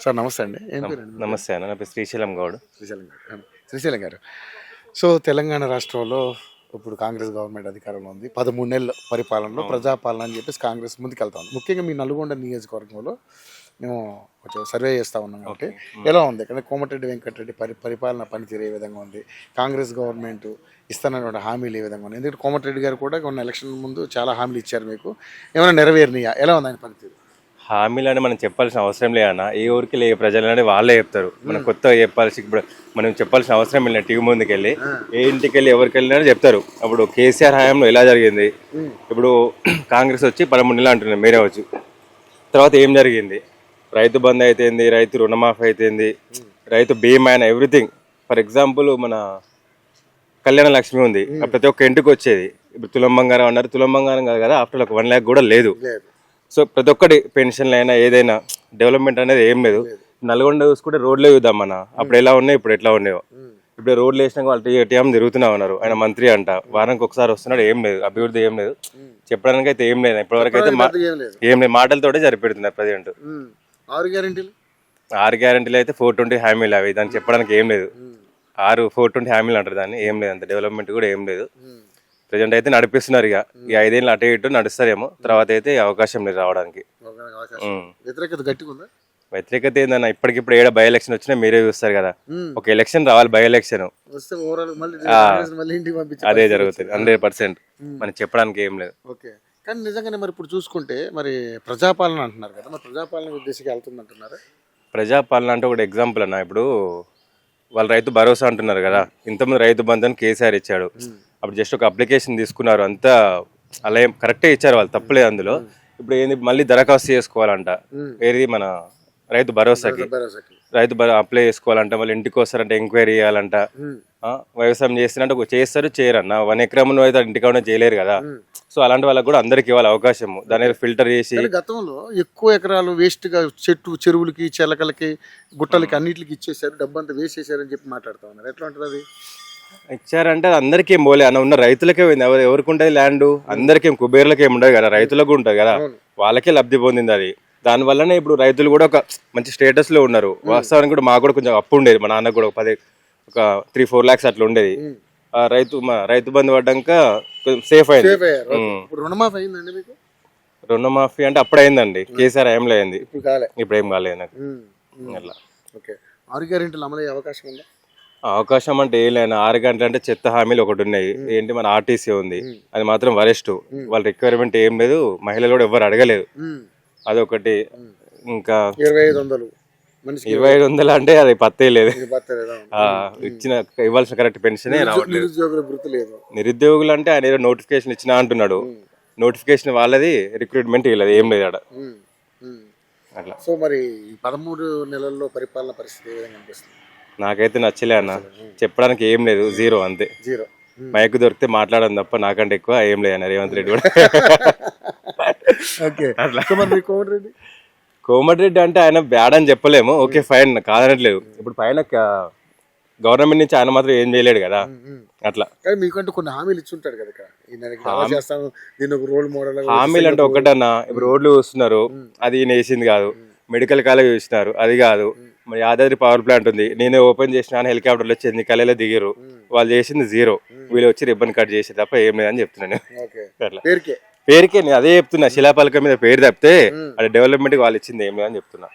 Sir నమస్తే అండి. ఏం పేరండి? నమస్తే అన్న, నా పేరు శ్రీశైలం గౌడ్. శ్రీశైలం గారు. శ్రీశైలం గారు, సో తెలంగాణ రాష్ట్రంలో ఇప్పుడు కాంగ్రెస్ గవర్నమెంట్ అధికారంలో ఉంది. 13 నెలల పరిపాలనలో ప్రజాపాలన అని చెప్పేసి కాంగ్రెస్ ముందుకెళ్తా ఉంది. ముఖ్యంగా మీ నల్గొండ నియోజకవర్గంలో మేము కొంచెం సర్వే చేస్తూ ఉన్నాం కాబట్టి ఎలా ఉంది ఇక్కడ కోమటిరెడ్డి వెంకటరెడ్డి పరిపాలన పనితీరు ఏ విధంగా ఉంది, కాంగ్రెస్ గవర్నమెంట్ ఇస్తానన్న హామీలు ఏ విధంగా ఉంది? ఎందుకంటే కోమటిరెడ్డి గారు కూడా కొన్ని ఎలక్షన్ ముందు చాలా హామీలు ఇచ్చారు, మీకు ఏమైనా నెరవేరినాయా? ఎలా ఉంది ఆయన పనితీరు? హామీలు అని మనం చెప్పాల్సిన అవసరం లేదన్న. ఏ ఊరికి లే ప్రజలని వాళ్ళే చెప్తారు. మనం కొత్తగా చెప్పాల్సి ఇప్పుడు మనం చెప్పాల్సిన అవసరం లేదు. టీవీ ముందుకు వెళ్ళి ఏ ఇంటికి వెళ్ళి ఎవరికి వెళ్ళినా చెప్తారు. అప్పుడు కేసీఆర్ హయాంలో ఎలా జరిగింది, ఇప్పుడు కాంగ్రెస్ వచ్చి 13 నెలలు అంటున్నారు మీరే వచ్చి, తర్వాత ఏం జరిగింది? రైతు బంధు అయితేంది, రైతు రుణమాఫీ అయితేంది, రైతు బీమా అయినా ఎవ్రీథింగ్. ఫర్ ఎగ్జాంపుల్ మన కళ్యాణ లక్ష్మి ఉంది, ప్రతి ఒక్క ఇంటికి వచ్చేది. ఇప్పుడు తులం బంగారం అన్నారు, తులం బంగారం కాదు కదా, ఆఫ్టర్ ఒక 1 lakh కూడా లేదు. సో ప్రతి ఒక్కటి పెన్షన్లు అయినా ఏదైనా డెవలప్మెంట్ అనేది ఏం లేదు. నల్గొండ చూసుకుంటే రోడ్లే చూద్దాం మన, అప్పుడు ఎలా ఉన్నాయి ఇప్పుడు ఎట్లా ఉన్నాయో. ఇప్పుడు రోడ్లు వేసినాక వాళ్ళు ఏటీఎం తిరుగుతున్నా ఉన్నారు. ఆయన మంత్రి అంట, వారానికి ఒకసారి వస్తున్నాడు. ఏం లేదు, అభివృద్ధి ఏం లేదు, చెప్పడానికి అయితే ఏం లేదు. ఇప్పటివరకు అయితే ఏం లేదు, మాటలతోటే సరిపెడుతున్నారు ప్రజెంట్. 6 గ్యారెంటీలు అయితే 420 హామీలు అవి, దాన్ని చెప్పడానికి ఏం లేదు. 420 హామీలు అంటారు దాన్ని, ఏం లేదు, అంత డెవలప్మెంట్ కూడా ఏం లేదు. ప్రజెంట్ అయితే నడిపిస్తున్నారు. ఇక 5 ఏళ్ళు అటు ఇటు నడుస్తారేమో, తర్వాత అయితే అవకాశం లేదు రావడానికి. వ్యతిరేకత ఏందన్న, ఇప్పటికిప్పుడు ఏడ బై ఎలక్షన్ వచ్చినా మీరే చూస్తారు కదా. ఒక ఎలక్షన్ రావాలి, బై ఎలక్షన్ అదే జరుగుతుంది 100%. మనం చెప్పడానికి ఏం లేదు. కానీ నిజంగానే మరి ఇప్పుడు చూసుకుంటే మరి ప్రజాపాలన అంటున్నారు కదా, మరి ప్రజాపాలన ఉద్దేశంగా వెళ్తుంది అంటున్నారు. ప్రజాపాలన అంటే ఒకటి ఎగ్జాంపుల్ అన్న, ఇప్పుడు వాళ్ళు రైతు భరోసా అంటున్నారు కదా, ఇంతకుముందు రైతు బంధు అని కేసీఆర్ ఇచ్చాడు. అప్పుడు జస్ట్ ఒక అప్లికేషన్ తీసుకున్నారు, అంతా అలా ఏం కరెక్టే ఇచ్చారు వాళ్ళు, తప్పలేదు అందులో. ఇప్పుడు ఏంది మళ్ళీ దరఖాస్తు చేసుకోవాలంట, ఏది మన రైతు భరోసాకి. రైతు అప్లై చేసుకోవాలంట, మళ్ళీ ఇంటికి వస్తారంట, ఎంక్వైరీ చేయాలంట. వ్యవసాయం చేస్తున్నట్టు చేస్తారు, చేయరన్న 1 ఎకరంలో అయితే ఇంటికన్నా చేయలేరు కదా. సో అలాంటి వాళ్ళకి కూడా అందరికి ఇవ్వాలి అవకాశం, దాని ఫిల్టర్ చేసి. గతంలో ఎక్కువ ఎకరాలు వేస్ట్ గా చెరువులకి, చెలకలకి, గుట్టలకి అన్నిటికి ఇచ్చేసారు, డబ్బంతా వేస్ట్ చేశారని చెప్పి మాట్లాడుతూ ఉన్నారు. ఎట్లా ఉంటుంది అది? ఇచ్చారంటే అది అందరికీ ఏం పోలే అన్న, ఉన్న రైతులకే పోయింది. ఎవరికి ఉంటుంది ల్యాండ్? అందరికీ, కుబేర్లకి ఏమి ఉండదు కదా, రైతులకు ఉంటుంది కదా, వాళ్ళకే లబ్ధి పొందింది అది. దానివల్లనే ఇప్పుడు రైతులు కూడా ఒక మంచి స్టేటస్ లో ఉన్నారు. వాస్తవానికి కూడా మాకు కూడా కొంచెం అప్పు ఉండేది, మా నాన్నకు కూడా ఒక 3-4 lakhs అట్లా ఉండేది. రైతు బంధు పడ్డాక కొంచెం సేఫ్ అయింది. రుణమాఫీ అంటే అప్పుడు అయిందండి, కేసీఆర్ ఏం లేదండి, ఇప్పుడు ఏం కాలేదు నాకు. అట్లా 6 గ్యారెంటీలు అమలు అయ్యే అవకాశం ఉందా? అవకాశం అంటే ఏం లేదు. 6 గంటలు అంటే చెత్త హామీలు ఒకటి ఉన్నాయి. ఏంటి మన ఆర్టీసీ ఉంది, అది మాత్రం వరెస్ట్. వాళ్ళ రిక్వైర్మెంట్ ఏం లేదు, మహిళలు కూడా ఎవరు అడగలేదు, అదొకటి. ఇంకా 2500 అంటే అది పత్తే లేదు. ఇవ్వాల్సిన కరెక్ట్ పెన్షనే రావట్లేదు. నిరుద్యోగులు అంటే ఆయన ఏదో నోటిఫికేషన్ ఇచ్చినా అంటున్నాడు, నోటిఫికేషన్ వాళ్ళది, రిక్రూట్మెంట్ వీళ్ళది, ఏం లేదు అక్కడ. అట్లా. సో మరి 13 నెలల్లో పరిపాలన పరిస్థితి ఏ విధంగా అనిపిస్తుంది? నాకైతే నచ్చలే అన్న, చెప్పడానికి ఏం లేదు, జీరో అంతే. మైక్ దొరికితే మాట్లాడడం తప్ప నాకంటే ఎక్కువ ఏం లేదు అన్న రేవంత్ రెడ్డి కూడా. కోమటిరెడ్డి అంటే ఆయన బ్యాడ్ అని చెప్పలేము, ఓకే ఫైన్, కాదనట్లేదు. ఇప్పుడు పైన గవర్నమెంట్ నుంచి ఆయన మాత్రం ఏం చేయలేడు కదా, అట్లా. మీకంటే కొన్ని హామీలు ఇచ్చుంటాడు కదా, హామీలు అంటే ఒకటన్నా, ఇప్పుడు రోడ్లు చూస్తున్నారు, అది ఈయన వేసింది కాదు. మెడికల్ కాలేజ్ చూస్తున్నారు, అది కాదు. మరి యాదాద్రి పవర్ ప్లాంట్ ఉంది, నేనే ఓపెన్ చేసిన హెలికాప్టర్లు వచ్చి ఎన్ని కళలో దిగారు, వాళ్ళు చేసింది జీరో, వీళ్ళు వచ్చి రిబ్బన్ కట్ చేసి తప్ప ఏం లేదని చెప్తున్నాను. అట్లా పేరుకే నేను అదే చెప్తున్నా, శిలాపలక మీద పేరు తప్పితే అది డెవలప్మెంట్ వాళ్ళు ఇచ్చింది ఏం లేదని చెప్తున్నా.